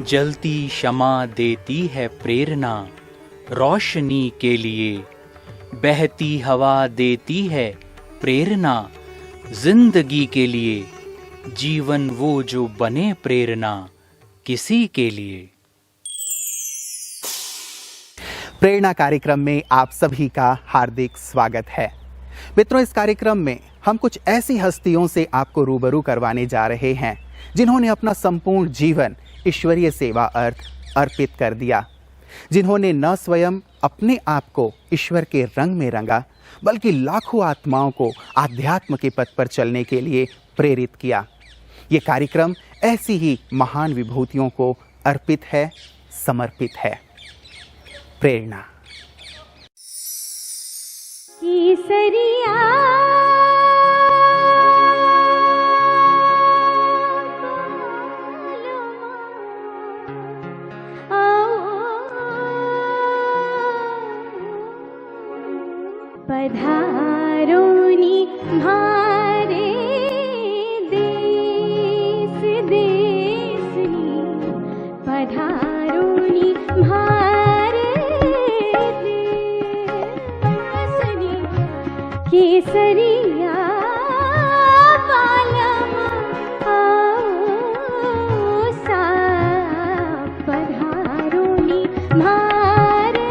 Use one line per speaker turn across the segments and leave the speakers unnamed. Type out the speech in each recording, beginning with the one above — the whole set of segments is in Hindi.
जलती क्षमा देती है प्रेरणा रोशनी के लिए, बहती हवा देती है प्रेरणा जिंदगी के लिए, जीवन वो जो बने प्रेरणा किसी के लिए।
प्रेरणा कार्यक्रम में आप सभी का हार्दिक स्वागत है। मित्रों, इस कार्यक्रम में हम कुछ ऐसी हस्तियों से आपको रूबरू करवाने जा रहे हैं जिन्होंने अपना संपूर्ण जीवन ईश्वरीय सेवा अर्थ अर्पित कर दिया, जिन्होंने न स्वयं अपने आप को ईश्वर के रंग में रंगा, बल्कि लाखों आत्माओं को आध्यात्म के पथ पर चलने के लिए प्रेरित किया। ये कार्यक्रम ऐसी ही महान विभूतियों को अर्पित है, समर्पित है। प्रेरणा।
केसरिया पधारोनी भारे देश देशनी, पधारोनी भारे देशनी, केसरिया बालम आओ सा, पधारोनी भारे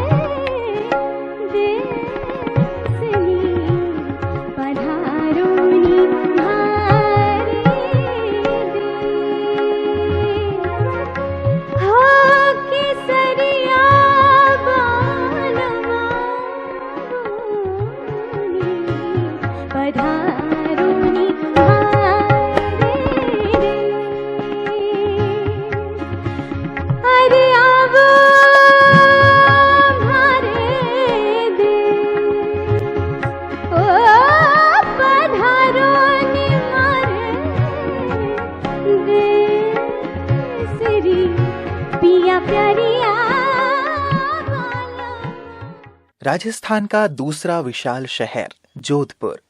राजस्थान का दूसरा विशाल शहर जोधपुर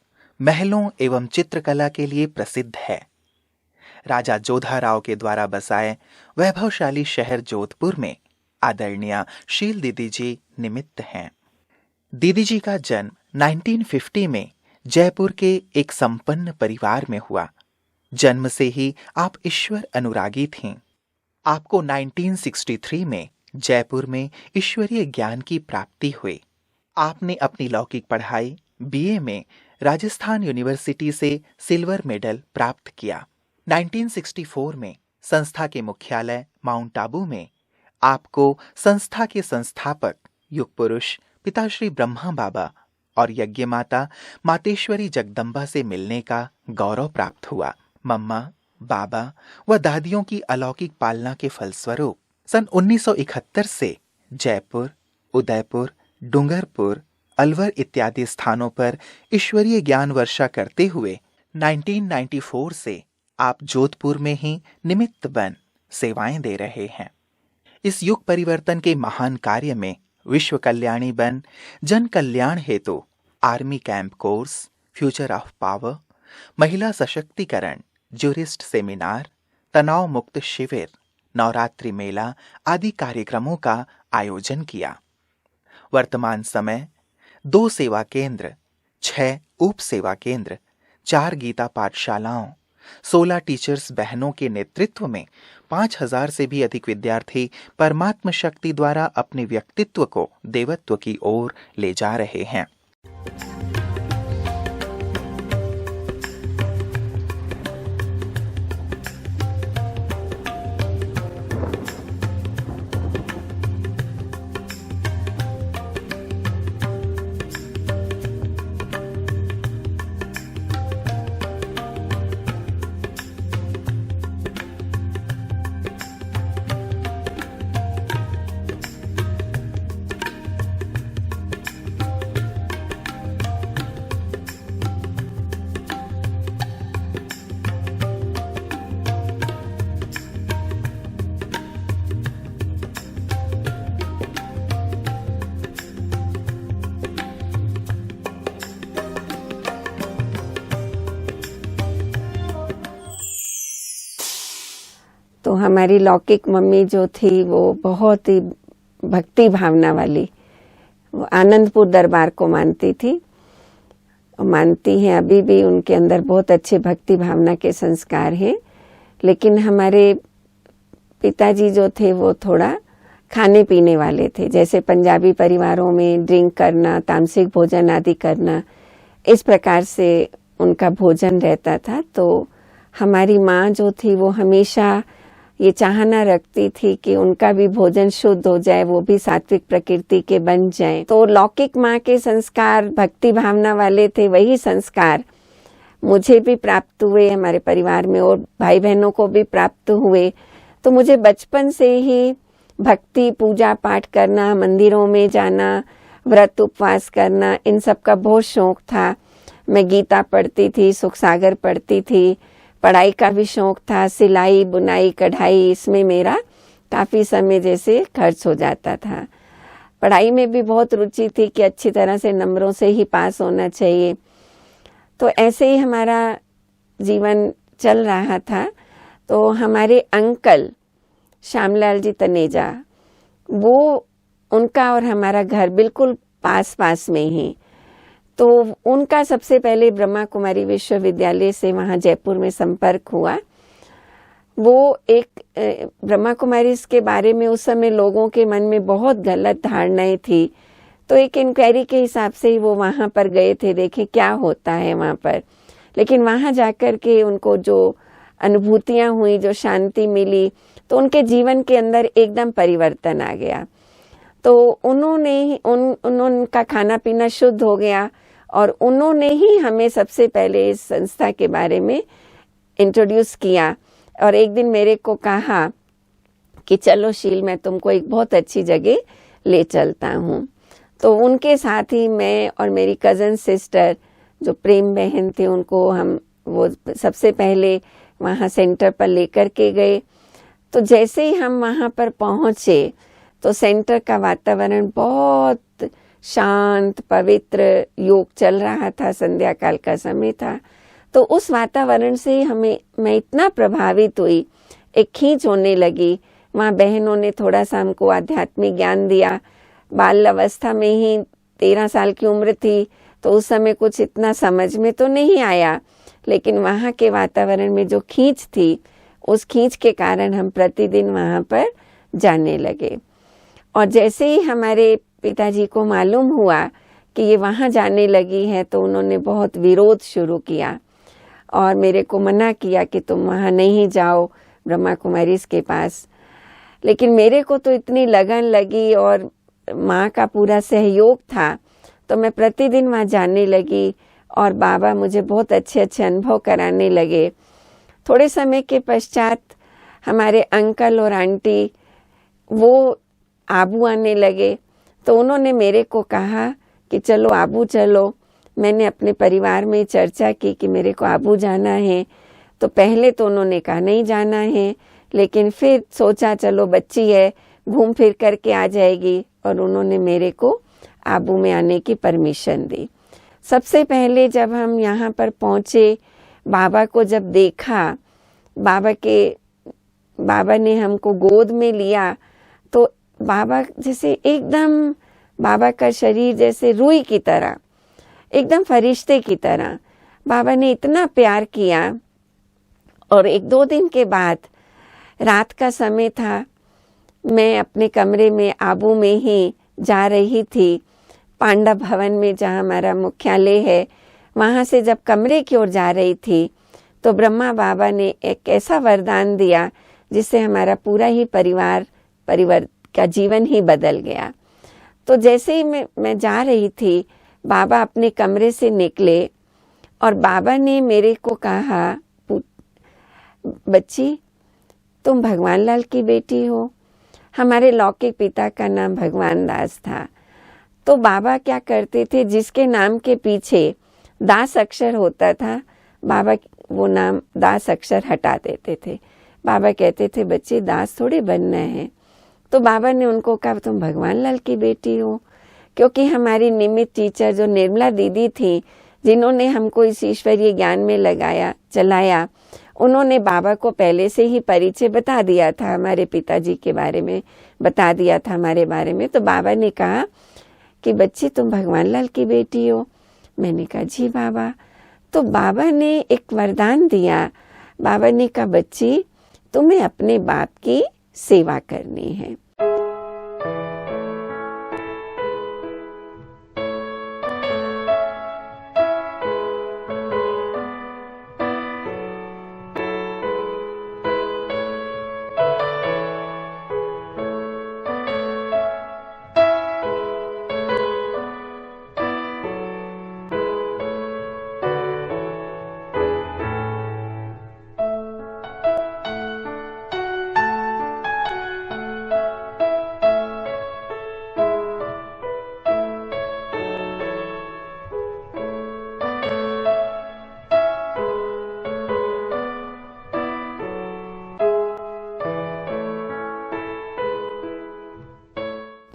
महलों एवं चित्रकला के लिए प्रसिद्ध है। राजा जोधाराव के द्वारा बसाए वैभवशाली शहर जोधपुर में आदरणीय शील दीदी जी निमित्त हैं। दीदी जी का जन्म 1950 में जयपुर के एक संपन्न परिवार में हुआ। जन्म से ही आप ईश्वर अनुरागी थीं। आपको 1963 में जयपुर में ईश्वरीय ज्ञान की प्राप्ति हुई। आपने अपनी लौकिक पढ़ाई बीए में राजस्थान यूनिवर्सिटी से सिल्वर मेडल प्राप्त किया। 1964 में संस्था के मुख्यालय माउंट आबू में आपको संस्था के संस्थापक युग पुरुष पिताश्री ब्रह्मा बाबा और यज्ञ माता मातेश्वरी जगदम्बा से मिलने का गौरव प्राप्त हुआ। मम्मा, बाबा व दादियों की अलौकिक पालना के फलस्वरूप सन 1971 से जयपुर, उदयपुर, डूंगरपुर, अलवर इत्यादि स्थानों पर ईश्वरीय ज्ञान वर्षा करते हुए 1994 से आप जोधपुर में ही निमित्त बन सेवाएं दे रहे हैं। इस युग परिवर्तन के महान कार्य में विश्व कल्याणी बन जन कल्याण हेतु army camp course, future of power, महिला सशक्तिकरण, ज्यूरिस्ट सेमिनार, तनाव मुक्त शिविर, नवरात्रि मेला आदि कार्यक्रमों का आयोजन किया। वर्तमान समय 2 सेवा केंद्र, 6 उप सेवा केंद्र, 4 गीता पाठशालाओं, 16 टीचर्स बहनों के नेतृत्व में 5000 से भी अधिक विद्यार्थी परमात्म शक्ति द्वारा अपने व्यक्तित्व को देवत्व की ओर ले जा रहे हैं।
हमारी लौकिक मम्मी जो थी वो बहुत ही भक्ति भावना वाली, वो आनंदपुर दरबार को मानती थी, मानती हैं अभी भी। उनके अंदर बहुत अच्छे भक्ति भावना के संस्कार हैं। लेकिन हमारे पिताजी जो थे वो थोड़ा खाने पीने वाले थे, जैसे पंजाबी परिवारों में ड्रिंक करना, तामसिक भोजन आदि करना, इस प्रकार से उनका भोजन रहता था। तो हमारी माँ जो थी वो हमेशा ये चाहना रखती थी कि उनका भी भोजन शुद्ध हो जाए, वो भी सात्विक प्रकृति के बन जाएं। तो लौकिक माँ के संस्कार भक्ति भावना वाले थे, वही संस्कार मुझे भी प्राप्त हुए, हमारे परिवार में और भाई बहनों को भी प्राप्त हुए। तो मुझे बचपन से ही भक्ति, पूजा पाठ करना, मंदिरों में जाना, व्रत उपवास करना, इन सब का बहुत शौक था। मैं गीता पढ़ती थी, सुख सागर पढ़ती थी, पढ़ाई का भी शौक था, सिलाई, बुनाई, कढ़ाई, इसमें मेरा काफ़ी समय जैसे खर्च हो जाता था। पढ़ाई में भी बहुत रुचि थी कि अच्छी तरह से नंबरों से ही पास होना चाहिए। तो ऐसे ही हमारा जीवन चल रहा था। तो हमारे अंकल श्यामलाल जी तनेजा, वो उनका और हमारा घर बिल्कुल पास पास में ही। तो उनका सबसे पहले ब्रह्मा कुमारी विश्वविद्यालय से वहाँ जयपुर में संपर्क हुआ। वो एक ब्रह्मा कुमारी के बारे में उस समय लोगों के मन में बहुत गलत धारणाएं थी। तो एक इंक्वायरी के हिसाब से ही वो वहाँ पर गए थे, देखें क्या होता है वहाँ पर। लेकिन वहाँ जाकर के उनको जो अनुभूतियाँ हुई, जो शांति मिली, तो उनके जीवन के अंदर एकदम परिवर्तन आ गया। तो उनका खाना पीना शुद्ध हो गया और उन्होंने ही हमें सबसे पहले इस संस्था के बारे में इंट्रोड्यूस किया। और एक दिन मेरे को कहा कि चलो शील, मैं तुमको एक बहुत अच्छी जगह ले चलता हूँ। तो उनके साथ ही मैं और मेरी कज़न सिस्टर जो प्रेम बहन थी, उनको हम वो सबसे पहले वहाँ सेंटर पर लेकर के गए। तो जैसे ही हम वहाँ पर पहुँचे तो सेंटर का वातावरण बहुत शांत, पवित्र, योग चल रहा था, संध्या काल का समय था। तो उस वातावरण से मैं इतना प्रभावित हुई, एक खींच होने लगी। वहाँ बहनों ने थोड़ा सा हमको आध्यात्मिक ज्ञान दिया। बाल अवस्था में ही 13 साल की उम्र थी, तो उस समय कुछ इतना समझ में तो नहीं आया, लेकिन वहाँ के वातावरण में जो खींच थी, उस खींच के कारण हम प्रतिदिन वहाँ पर जाने लगे। और जैसे ही हमारे पिताजी को मालूम हुआ कि ये वहाँ जाने लगी है, तो उन्होंने बहुत विरोध शुरू किया और मेरे को मना किया कि तुम वहाँ नहीं जाओ ब्रह्मा कुमारी के पास। लेकिन मेरे को तो इतनी लगन लगी और माँ का पूरा सहयोग था, तो मैं प्रतिदिन वहाँ जाने लगी और बाबा मुझे बहुत अच्छे अच्छे अनुभव कराने लगे। थोड़े समय के पश्चात हमारे अंकल और आंटी वो आबू आने लगे। तो उन्होंने मेरे को कहा कि चलो आबू चलो। मैंने अपने परिवार में चर्चा की कि मेरे को आबू जाना है। तो पहले तो उन्होंने कहा नहीं जाना है, लेकिन फिर सोचा चलो बच्ची है, घूम फिर करके आ जाएगी, और उन्होंने मेरे को आबू में आने की परमिशन दी। सबसे पहले जब हम यहाँ पर पहुँचे, बाबा को जब देखा, बाबा ने हमको गोद में लिया, तो बाबा जैसे एकदम, बाबा का शरीर जैसे रूई की तरह, एकदम फरिश्ते की तरह बाबा ने इतना प्यार किया। और 1-2 दिन के बाद रात का समय था, मैं अपने कमरे में आबू में ही जा रही थी, पांडा भवन में जहाँ हमारा मुख्यालय है, वहाँ से जब कमरे की ओर जा रही थी, तो ब्रह्मा बाबा ने एक ऐसा वरदान दिया जिससे हमारा पूरा ही परिवार का जीवन ही बदल गया। तो जैसे ही मैं जा रही थी, बाबा अपने कमरे से निकले और बाबा ने मेरे को कहा, बच्ची तुम भगवान लाल की बेटी हो। हमारे लौकिक पिता का नाम भगवान दास था। तो बाबा क्या करते थे, जिसके नाम के पीछे दास अक्षर होता था, बाबा वो नाम दास अक्षर हटा देते थे। बाबा कहते थे बच्चे दास थोड़े बनना है। तो बाबा ने उनको कहा तुम भगवान लाल की बेटी हो। क्योंकि हमारी निमित टीचर जो निर्मला दीदी थी, जिन्होंने हमको इस ईश्वरीय ज्ञान में चलाया, उन्होंने बाबा को पहले से ही परिचय बता दिया था, हमारे पिताजी के बारे में बता दिया था, हमारे बारे में। तो बाबा ने कहा कि बच्ची तुम भगवान लाल की बेटी हो। मैंने कहा जी बाबा। तो बाबा ने एक वरदान दिया। बाबा ने कहा बच्ची तुम्हें अपने बाप की सेवा करनी है।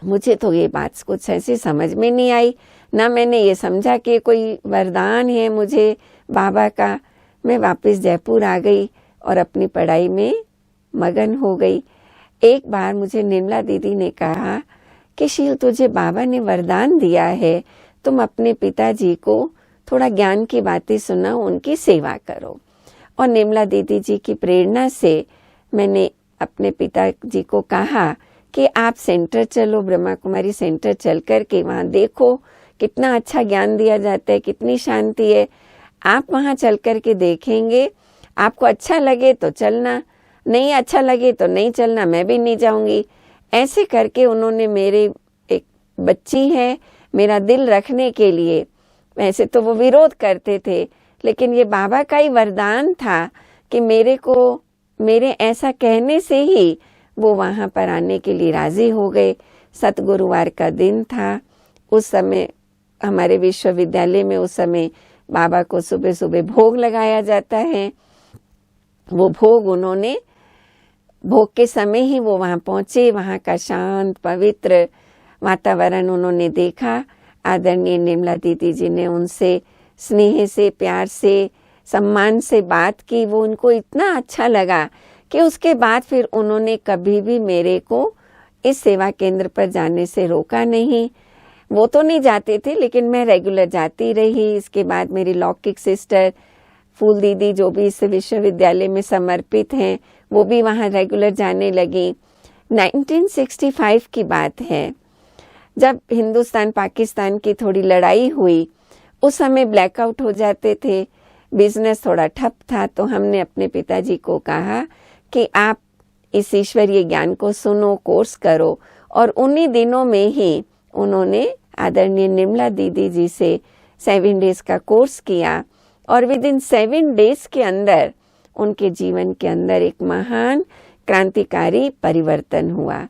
मुझे तो ये बात कुछ ऐसी समझ में नहीं आई, ना मैंने ये समझा कि कोई वरदान है मुझे बाबा का। मैं वापस जयपुर आ गई और अपनी पढ़ाई में मगन हो गई। एक बार मुझे निर्मला दीदी ने कहा कि शील तुझे बाबा ने वरदान दिया है, तुम अपने पिताजी को थोड़ा ज्ञान की बातें सुनाओ, उनकी सेवा करो। और निर्मला दीदी जी की प्रेरणा से मैंने अपने पिताजी को कहा कि आप सेंटर चलो, ब्रह्मा कुमारी सेंटर चल कर के वहाँ देखो कितना अच्छा ज्ञान दिया जाता है, कितनी शांति है। आप वहाँ चल कर के देखेंगे, आपको अच्छा लगे तो चलना, नहीं अच्छा लगे तो नहीं चलना, मैं भी नहीं जाऊंगी। ऐसे करके उन्होंने मेरे एक बच्ची है मेरा दिल रखने के लिए, वैसे तो वो विरोध करते थे, लेकिन ये बाबा का ही वरदान था कि मेरे ऐसा कहने से ही वो वहाँ पर आने के लिए राजी हो गए। सतगुरुवार का दिन था। उस समय हमारे विश्वविद्यालय में उस समय बाबा को सुबह सुबह भोग लगाया जाता है। वो भोग उन्होंने भोग के समय ही वो वहाँ पहुंचे। वहाँ का शांत पवित्र वातावरण उन्होंने देखा। आदरणीय निर्मला दीदी जी ने उनसे स्नेह से, प्यार से, सम्मान से बात की। वो उनको इतना अच्छा लगा कि उसके बाद फिर उन्होंने कभी भी मेरे को इस सेवा केंद्र पर जाने से रोका नहीं। वो तो नहीं जाते थे, लेकिन मैं रेगुलर जाती रही। इसके बाद मेरी लौकिक सिस्टर फूल दीदी, जो भी इस विश्वविद्यालय में समर्पित हैं, वो भी वहाँ रेगुलर जाने लगी। 1965 की बात है, जब हिंदुस्तान पाकिस्तान की थोड़ी लड़ाई हुई। उस समय ब्लैकआउट हो जाते थे, बिजनेस थोड़ा ठप था। तो हमने अपने पिताजी को कहा कि आप इस ईश्वरीय ज्ञान को सुनो, कोर्स करो। और उन्हीं दिनों में ही उन्होंने आदरणीय निर्मला दीदी जी से 7 डेज का कोर्स किया। और विद इन 7 डेज के अंदर उनके जीवन के अंदर एक महान क्रांतिकारी परिवर्तन हुआ।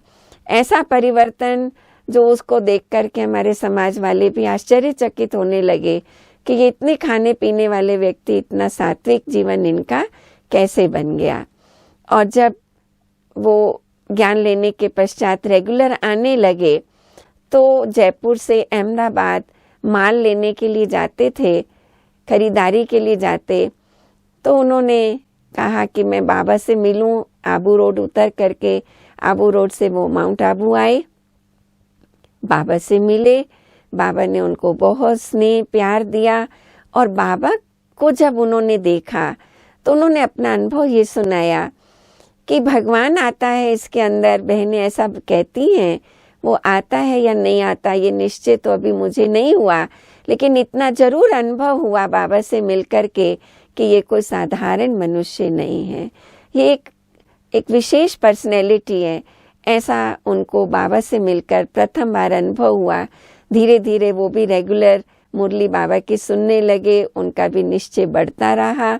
ऐसा परिवर्तन जो उसको देख करके हमारे समाज वाले भी आश्चर्यचकित होने लगे कि ये इतने खाने पीने वाले व्यक्ति, इतना सात्विक जीवन इनका कैसे बन गया। और जब वो ज्ञान लेने के पश्चात रेगुलर आने लगे तो जयपुर से अहमदाबाद माल लेने के लिए जाते थे, खरीदारी के लिए जाते। तो उन्होंने कहा कि मैं बाबा से मिलूं। आबू रोड उतर करके आबू रोड से वो माउंट आबू आए, बाबा से मिले। बाबा ने उनको बहुत स्नेह प्यार दिया। और बाबा को जब उन्होंने देखा तो उन्होंने अपना अनुभव ये सुनाया कि भगवान आता है इसके अंदर। बहनें ऐसा कहती हैं, वो आता है या नहीं आता ये निश्चय तो अभी मुझे नहीं हुआ, लेकिन इतना जरूर अनुभव हुआ बाबा से मिलकर के कि ये कोई साधारण मनुष्य नहीं है, ये एक विशेष पर्सनैलिटी है। ऐसा उनको बाबा से मिलकर प्रथम बार अनुभव हुआ। धीरे धीरे वो भी रेगुलर मुरली बाबा की सुनने लगे, उनका भी निश्चय बढ़ता रहा।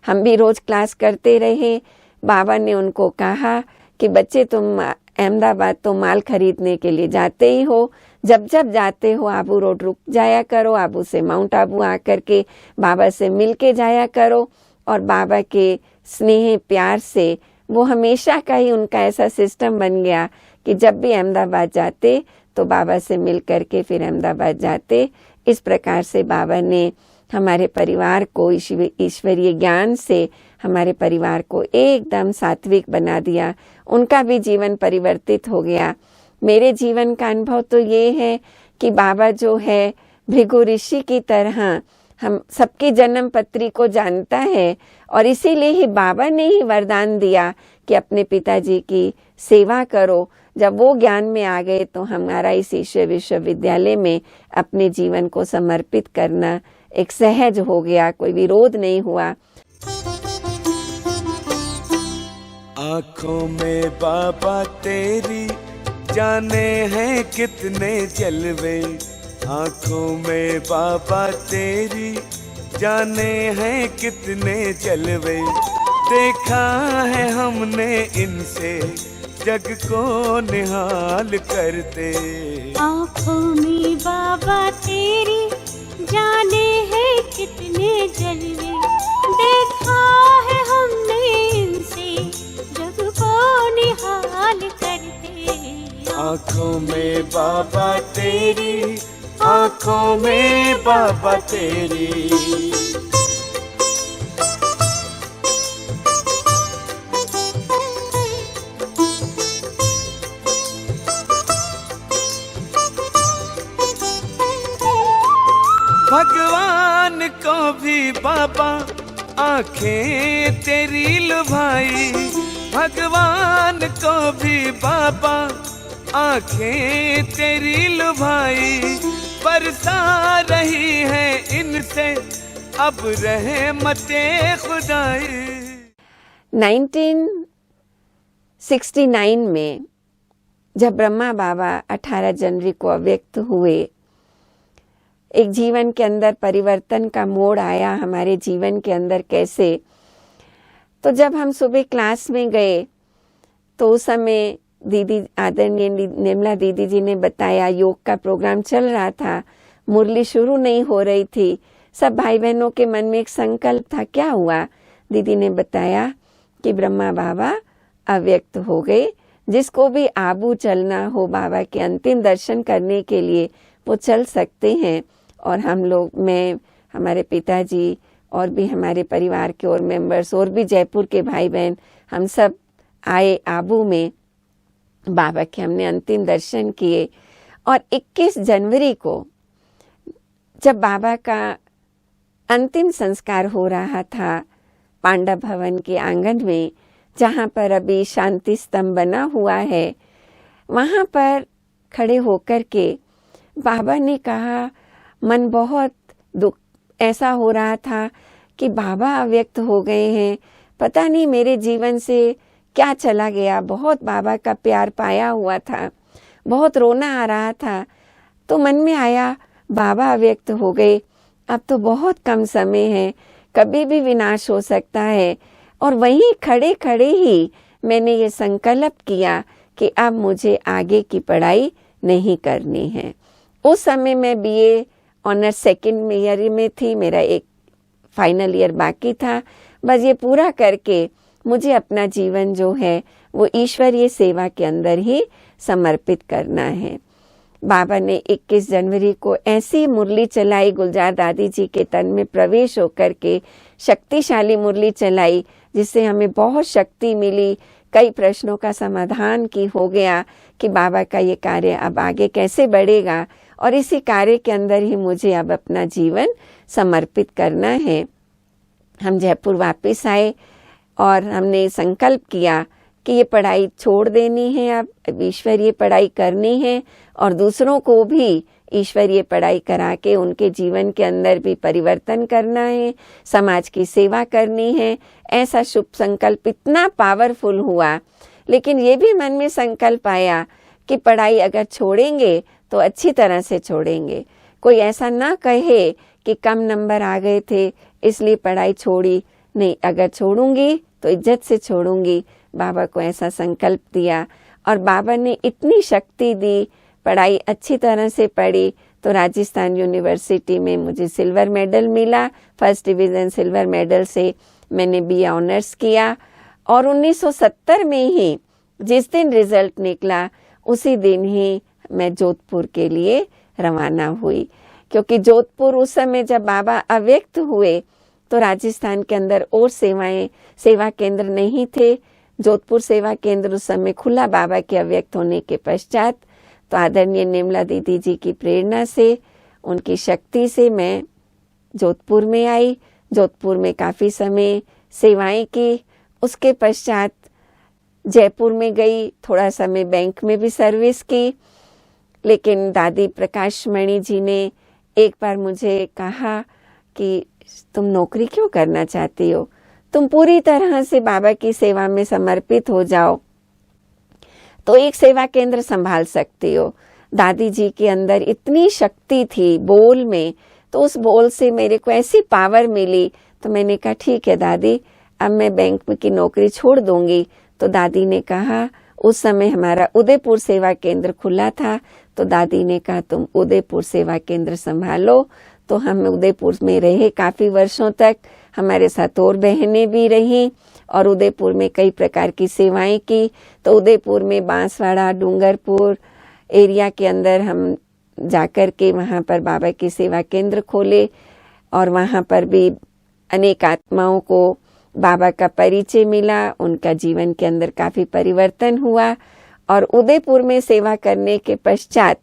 हम भी रोज क्लास करते रहे। बाबा ने उनको कहा कि बच्चे तुम अहमदाबाद तो माल खरीदने के लिए जाते ही हो, जब जब जाते हो आबू रोड रुक जाया करो, आबू से माउंट आबू आकर के बाबा से मिल के जाया करो। और बाबा के स्नेह प्यार से वो हमेशा का ही उनका ऐसा सिस्टम बन गया कि जब भी अहमदाबाद जाते तो बाबा से मिल करके फिर अहमदाबाद जाते। इस प्रकार से बाबा ने हमारे परिवार को ईश्वरीय ज्ञान से हमारे परिवार को एकदम सात्विक बना दिया। उनका भी जीवन परिवर्तित हो गया। मेरे जीवन का अनुभव तो ये है कि बाबा जो है भृगु ऋषि की तरह हम सबकी जन्म पत्री को जानता है, और इसीलिए ही बाबा ने ही वरदान दिया कि अपने पिताजी की सेवा करो। जब वो ज्ञान में आ गए तो हमारा इस ईश्वर विश्वविद्यालय में अपने जीवन को समर्पित करना एक सहज हो गया, कोई विरोध नहीं हुआ।
आँखों में बाबा तेरी जाने हैं कितने जलवे, आँखों में बाबा तेरी जाने हैं कितने जलवे, देखा है हमने इनसे जग को निहाल करते।
आँखों में बाबा तेरी जाने हैं कितने जलवे, देखा है हमने इनसे जग को निहाल करते।
आँखों में बाबा तेरी, आँखों में बाबा तेरी। भगवान को भी बाबा आंखें तेरी लुभाई, भगवान को भी बाबा आंखें तेरी लुभाई, बरसा रही है इनसे अब रहमते खुदाई।
1969 में जब ब्रह्मा बाबा 18 जनवरी को अव्यक्त हुए, एक जीवन के अंदर परिवर्तन का मोड़ आया हमारे जीवन के अंदर। कैसे? तो जब हम सुबह क्लास में गए तो उस समय दीदी आदरणीय निर्मला दीदी जी ने बताया, योग का प्रोग्राम चल रहा था, मुरली शुरू नहीं हो रही थी। सब भाई बहनों के मन में एक संकल्प था। क्या हुआ? दीदी ने बताया कि ब्रह्मा बाबा अव्यक्त हो गए। जिसको भी आबू चलना हो बाबा के अंतिम दर्शन करने के लिए वो चल सकते हैं। और हम लोग, मैं, हमारे पिताजी और भी हमारे परिवार के और मेंबर्स और भी जयपुर के भाई बहन, हम सब आए आबू में। बाबा के हमने अंतिम दर्शन किए। और 21 जनवरी को जब बाबा का अंतिम संस्कार हो रहा था पांडव भवन के आंगन में, जहाँ पर अभी शांति स्तंभ बना हुआ है, वहाँ पर खड़े होकर के बाबा ने कहा, मन बहुत दुख ऐसा हो रहा था कि बाबा अव्यक्त हो गए हैं, पता नहीं मेरे जीवन से क्या चला गया। बहुत बाबा का प्यार पाया हुआ था, बहुत रोना आ रहा था। तो मन में आया, बाबा अव्यक्त हो गए, अब तो बहुत कम समय है, कभी भी विनाश हो सकता है। और वहीं खड़े खड़े ही मैंने ये संकल्प किया कि अब मुझे आगे की पढ़ाई नहीं करनी है। उस समय मैं बीए ऑनर्स सेकंड ईयर में थी, मेरा एक फाइनल ईयर बाकी था। बस ये पूरा करके मुझे अपना जीवन जो है वो ईश्वरीय सेवा के अंदर ही समर्पित करना है। बाबा ने 21 जनवरी को ऐसी मुरली चलाई, गुलजार दादी जी के तन में प्रवेश होकर के शक्तिशाली मुरली चलाई, जिससे हमें बहुत शक्ति मिली। कई प्रश्नों का समाधान की हो गया कि बाबा का ये कार्य अब आगे कैसे बढ़ेगा, और इसी कार्य के अंदर ही मुझे अब अपना जीवन समर्पित करना है। हम जयपुर वापस आए और हमने संकल्प किया कि ये पढ़ाई छोड़ देनी है, अब ईश्वरीय पढ़ाई करनी है और दूसरों को भी ईश्वरीय पढ़ाई करा के उनके जीवन के अंदर भी परिवर्तन करना है, समाज की सेवा करनी है। ऐसा शुभ संकल्प इतना पावरफुल हुआ। लेकिन ये भी मन में संकल्प आया कि पढ़ाई अगर छोड़ेंगे तो अच्छी तरह से छोड़ेंगे। कोई ऐसा ना कहे कि कम नंबर आ गए थे इसलिए पढ़ाई छोड़ी, नहीं, अगर छोड़ूंगी तो इज्जत से छोड़ूंगी। बाबा को ऐसा संकल्प दिया और बाबा ने इतनी शक्ति दी। पढ़ाई अच्छी तरह से पढ़ी तो राजस्थान यूनिवर्सिटी में मुझे सिल्वर मेडल मिला। फर्स्ट डिवीज़न सिल्वर मेडल से मैंने बीए ऑनर्स किया। और 1970 में ही जिस दिन रिजल्ट निकला उसी दिन ही मैं जोधपुर के लिए रवाना हुई, क्योंकि जोधपुर उस समय जब बाबा अव्यक्त हुए तो राजस्थान के अंदर और सेवा केंद्र नहीं थे। जोधपुर सेवा केंद्र उस समय खुला बाबा के अव्यक्त होने के पश्चात। तो आदरणीय निर्मला दीदी जी की प्रेरणा से, उनकी शक्ति से मैं जोधपुर में आई। जोधपुर में काफ़ी समय सेवाएं की। उसके पश्चात जयपुर में गई, थोड़ा समय बैंक में भी सर्विस की। लेकिन दादी प्रकाशमणि जी ने एक बार मुझे कहा कि तुम नौकरी क्यों करना चाहती हो, तुम पूरी तरह से बाबा की सेवा में समर्पित हो जाओ तो एक सेवा केंद्र संभाल सकती हो। दादी जी के अंदर इतनी शक्ति थी बोल में, तो उस बोल से मेरे को ऐसी पावर मिली। तो मैंने कहा ठीक है दादी, अब मैं बैंक की नौकरी छोड़ दूंगी। तो दादी ने कहा, उस समय हमारा उदयपुर सेवा केंद्र खुला था, तो दादी ने कहा तुम उदयपुर सेवा केंद्र संभालो। तो हम उदयपुर में रहे काफ़ी वर्षों तक। हमारे साथ और बहनें भी रहीं और उदयपुर में कई प्रकार की सेवाएं की। तो उदयपुर में बांसवाड़ा, डूंगरपुर एरिया के अंदर हम जाकर के वहाँ पर बाबा की सेवा केंद्र खोले और वहाँ पर भी अनेक आत्माओं को बाबा का परिचय मिला। उनका जीवन के अंदर काफ़ी परिवर्तन हुआ। और उदयपुर में सेवा करने के पश्चात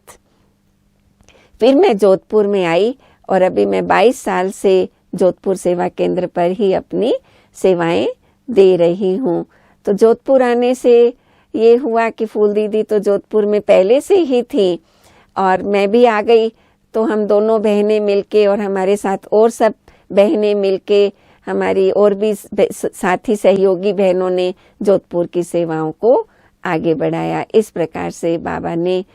फिर मैं जोधपुर में आई और अभी मैं 22 साल से जोधपुर सेवा केंद्र पर ही अपनी सेवाएं दे रही हूँ। तो जोधपुर आने से ये हुआ कि फूल दीदी तो जोधपुर में पहले से ही थी और मैं भी आ गई। तो हम दोनों बहनें मिलके और हमारे साथ और सब बहनें मिलके, हमारी और भी साथी सहयोगी बहनों ने जोधपुर की सेवाओं को आगे बढ़ाया। इस प्रकार से बाबा ने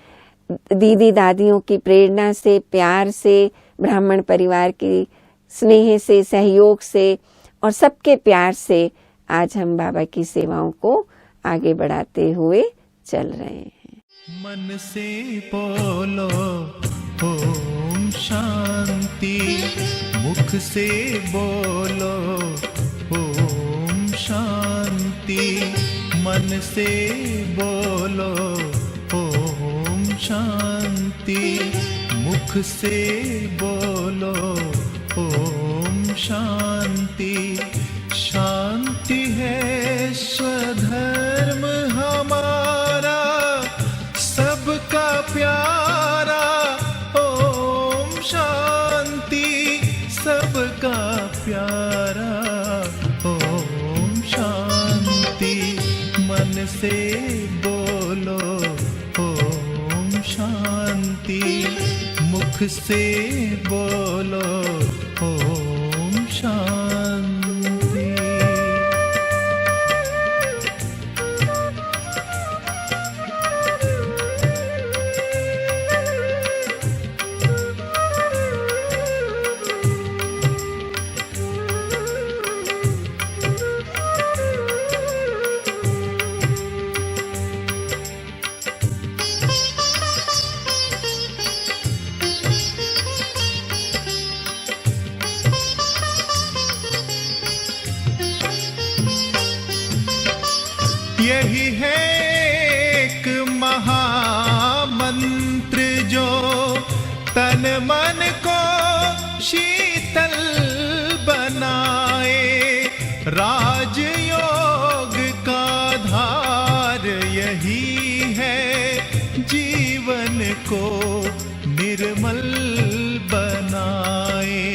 दीदी दादियों की प्रेरणा से, प्यार से, ब्राह्मण परिवार की स्नेह से, सहयोग से और सबके प्यार से आज हम बाबा की सेवाओं को आगे बढ़ाते हुए चल रहे हैं।
मन से बोलो ओम शांति, मुख से बोलो ओम शांति, मन से बोलो ओम शांति, मुख से बोलो ओम शांति। शांति है स्वधर्म हमारा, सबका प्यारा ओम शांति, सबका प्यारा ओम शांति। मन से बोलो ओम शांति, मुख से बोलो ओम शांति। यही है एक महामंत्र जो तन मन को शीतल बनाए। राजयोग का धार यही है, जीवन को निर्मल बनाए।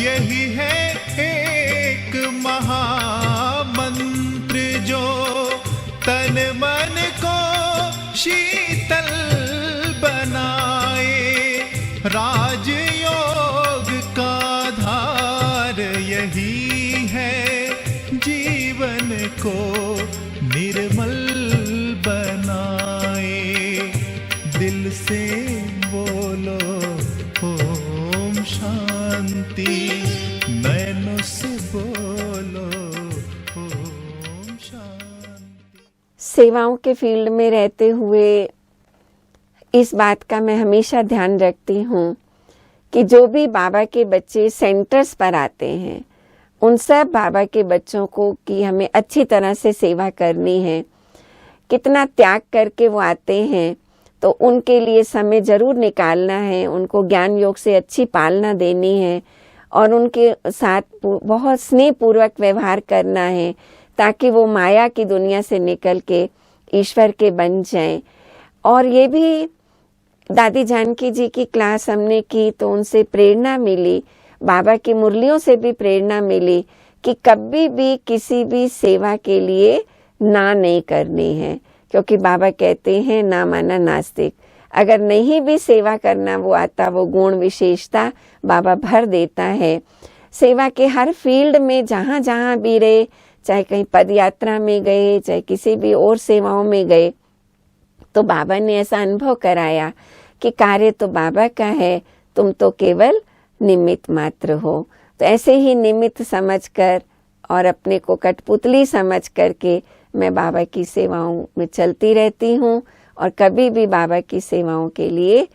यही है एक महामंत्र जो तन मन को शीतल बनाए। राजयोग का धार यही है, जीवन को निर्मल बनाए। दिल से बोलो ओम शांति, नैनों से बोलो ओम शांति।
सेवाओं के फील्ड में रहते हुए इस बात का मैं हमेशा ध्यान रखती हूँ कि जो भी बाबा के बच्चे सेंटर्स पर आते हैं, उन सब बाबा के बच्चों को कि हमें अच्छी तरह से सेवा करनी है। कितना त्याग करके वो आते हैं, तो उनके लिए समय जरूर निकालना है, उनको ज्ञान योग से अच्छी पालना देनी है और उनके साथ बहुत स्नेहपूर्वक व्यवहार करना है ताकि वो माया की दुनिया से निकल के ईश्वर के बन जाएं। और ये भी दादी जानकी जी की क्लास हमने की तो उनसे प्रेरणा मिली, बाबा की मुरलियों से भी प्रेरणा मिली कि कभी भी किसी भी सेवा के लिए ना नहीं करनी है, क्योंकि बाबा कहते हैं ना माना नास्तिक। अगर नहीं भी सेवा करना वो आता, वो गुण विशेषता बाबा भर देता है। सेवा के हर फील्ड में जहाँ जहाँ भी रहे, चाहे कहीं पद यात्रा में गए, चाहे किसी भी और सेवाओं में गए, तो बाबा ने ऐसा अनुभव कराया कि कार्य तो बाबा का है, तुम तो केवल निमित्त मात्र हो। तो ऐसे ही निमित्त समझकर और अपने को कठपुतली समझ करके मैं बाबा की सेवाओं में चलती रहती हूँ और कभी भी बाबा की सेवाओं के लिए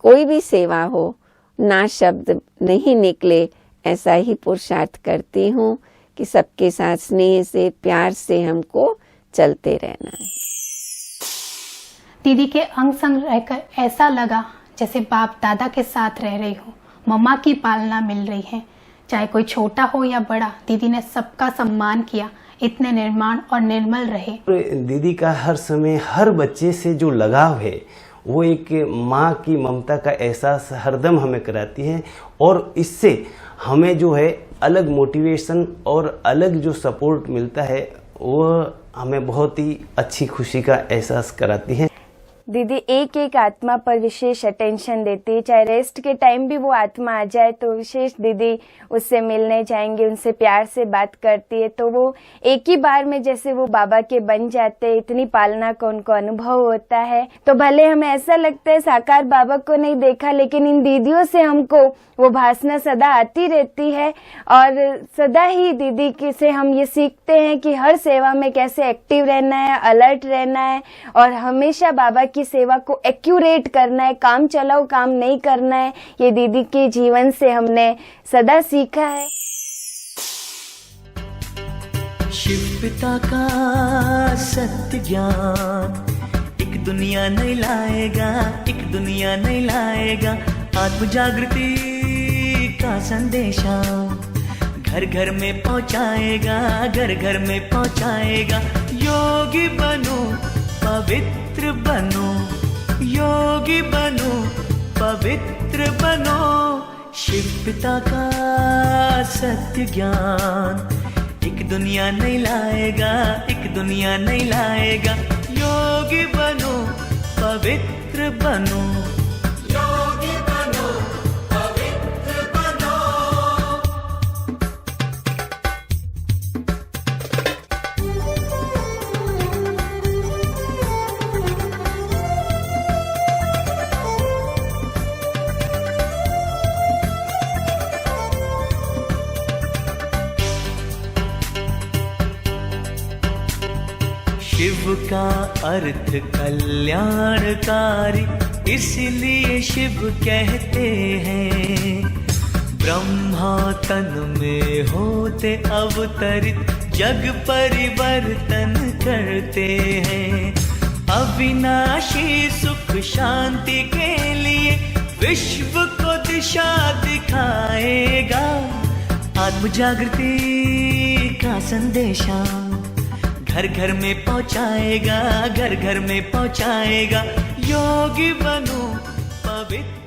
कोई भी सेवा हो ना शब्द नहीं निकले, ऐसा ही पुरुषार्थ करती हूँ कि सबके साथ स्नेह से प्यार से हमको चलते रहना है।
दीदी के अंग संग रहकर ऐसा लगा जैसे बाप दादा के साथ रह रही हूँ, मम्मा की पालना मिल रही है। चाहे कोई छोटा हो या बड़ा, दीदी ने सबका सम्मान किया, इतने निर्माण और निर्मल रहे।
दीदी का हर समय हर बच्चे से जो लगाव है वो एक माँ की ममता का एहसास हरदम हमें कराती है और इससे हमें जो है अलग मोटिवेशन और अलग जो सपोर्ट मिलता है वो हमें बहुत ही अच्छी खुशी का एहसास कराती है।
दीदी एक एक आत्मा पर विशेष अटेंशन देती है, चाहे रेस्ट के टाइम भी वो आत्मा आ जाए तो विशेष दीदी उससे मिलने जाएंगे, उनसे प्यार से बात करती है, तो वो एक ही बार में जैसे वो बाबा के बन जाते हैं, इतनी पालना का उनको अनुभव होता है। तो भले हमें ऐसा लगता है साकार बाबा को नहीं देखा, लेकिन इन दीदियों से हमको वो भासना सदा आती रहती है और सदा ही दीदी की से हम ये सीखते हैं कि हर सेवा में कैसे एक्टिव रहना है, अलर्ट रहना है और हमेशा बाबा की सेवा को एक्यूरेट करना है, काम चलाओ काम नहीं करना है। ये दीदी के जीवन से हमने सदा सीखा है।
शिव पिता का सत्य ज्ञान एक दुनिया नहीं लाएगा, एक दुनिया नहीं लाएगा। आत्म जागृति का संदेशा घर घर में पहुंचाएगा, घर घर में पहुंचाएगा। योगी बनो पवित्र बनो, योगी बनो पवित्र बनो। शिव पिता का सत्य ज्ञान एक दुनिया नहीं लाएगा, एक दुनिया नहीं लाएगा। योगी बनो पवित्र बनो, योगी बनो पवित्र बनो। शिव का अर्थ कल्याणकारी, इसलिए शिव कहते हैं। ब्रह्मा तन में होते अवतरित, जग परिवर्तन करते हैं। अविनाशी सुख शांति के लिए विश्व को दिशा दिखाएगा। आत्म जागृति का संदेशा घर घर में पहुंचाएगा, घर घर में पहुंचाएगा। योगी बनो पवित्र